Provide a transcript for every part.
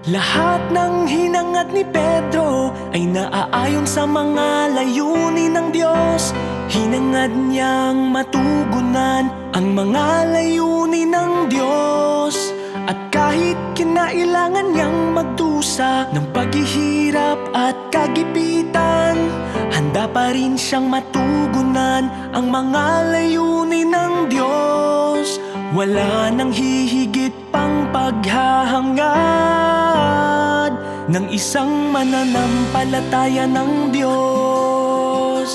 Lahat ng hinangad ni Pedro ay naaayon sa mga layunin ng Diyos. Hinangad niyang matugunan ang mga layunin ng Diyos. At kahit kinailangan niyang magdusa ng paghihirap at kagipitan, handa pa rin siyang matugunan ang mga layunin ng Diyos. Wala nang hihigit pang paghahangad ng isang mananampalataya ng Diyos.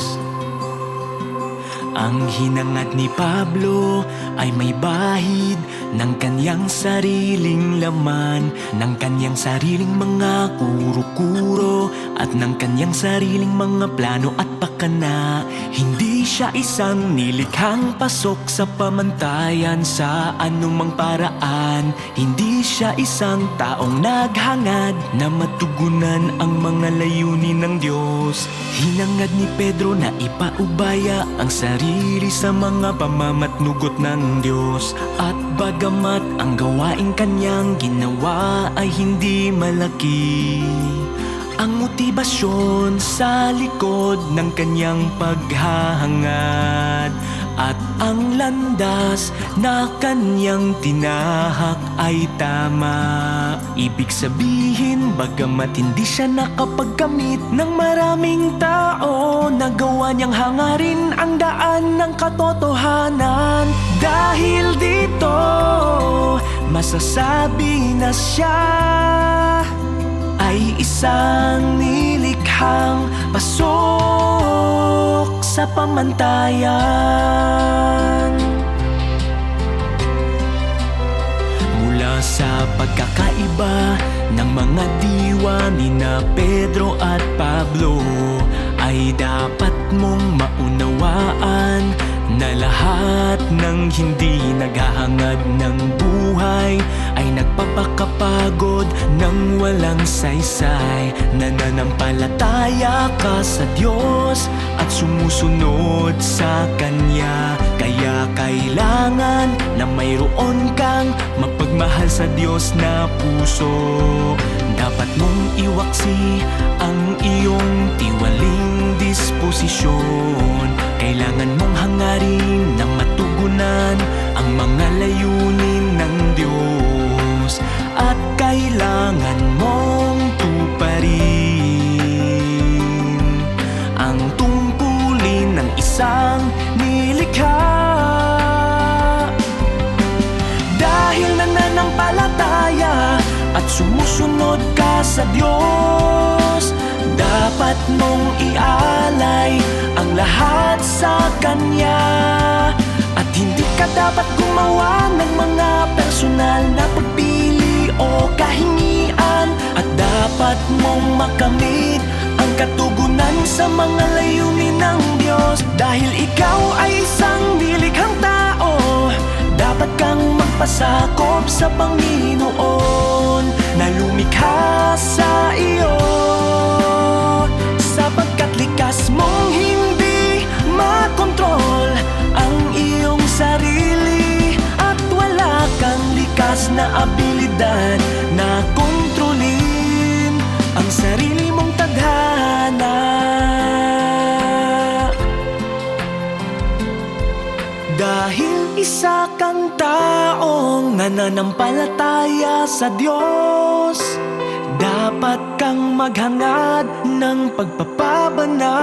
Ang hinangad ni Pablo ay may bahid ng kanyang sariling laman, ng kanyang sariling mga kuro-kuro at ng kanyang sariling mga plano at pakana. Hindi siya isang nilikhang pasok sa pamantayan sa anumang paraan. Hindi siya isang taong naghangad na matugunan ang mga layunin ng Diyos. Hinangad ni Pedro na ipaubaya ang sarili sa mga pamamatnugot ng Diyos. At bagamat ang gawaing kanyang ginawa ay hindi malaki, ang motibasyon sa likod ng kanyang paghahangad at ang landas na kanyang tinahak ay tama. Ibig sabihin, bagamat hindi siya nakapagkamit ng maraming tao, nagawa niyang hangarin ang daan ng katotohanan. Dahil dito, masasabi na siya ay isang nilikhang pasok sa pamantayan. Mula sa pagkakaiba ng mga diwa nina Pedro at Pablo, ay dapat mong maunawaan na lahat ng hindi naghahangad ng buhay ay nagpapakapagod ng walang saysay. Nananampalataya ka sa Diyos at sumusunod sa Kanya. Kaya kailangan na mayroon kang mapagmahal sa Diyos na puso. Dapat mong iwaksi ang iyong tiwaling disposisyon. Kailangan mong hangarin na matugunan ang mga layunin ng Diyos. At kailangan mong tuparin ang tungkulin ng isang nilikha. Dahil nananampalataya at sumusunod ka sa Diyos, dapat mong ialay ang lahat sa Kanya. At hindi ka dapat gumawa ng mga personal na pagpili o kahingian. At dapat mong makamit ang katugunan sa mga layunin ng Diyos. Dahil ikaw ay isang nilikhang tao, dapat kang magpasakop sa Panginoon na lumikha sa iyo, sapagkat likas mong hindi makontrol ang iyong sarili. At wala kang likas na abilidad na kontrolin ang sarili mong tadhana. Dahil isa kang taong nananampalataya sa Diyos, dapat kang maghangad ng pagpapabanal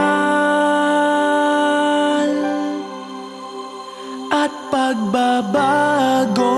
at pagbabago.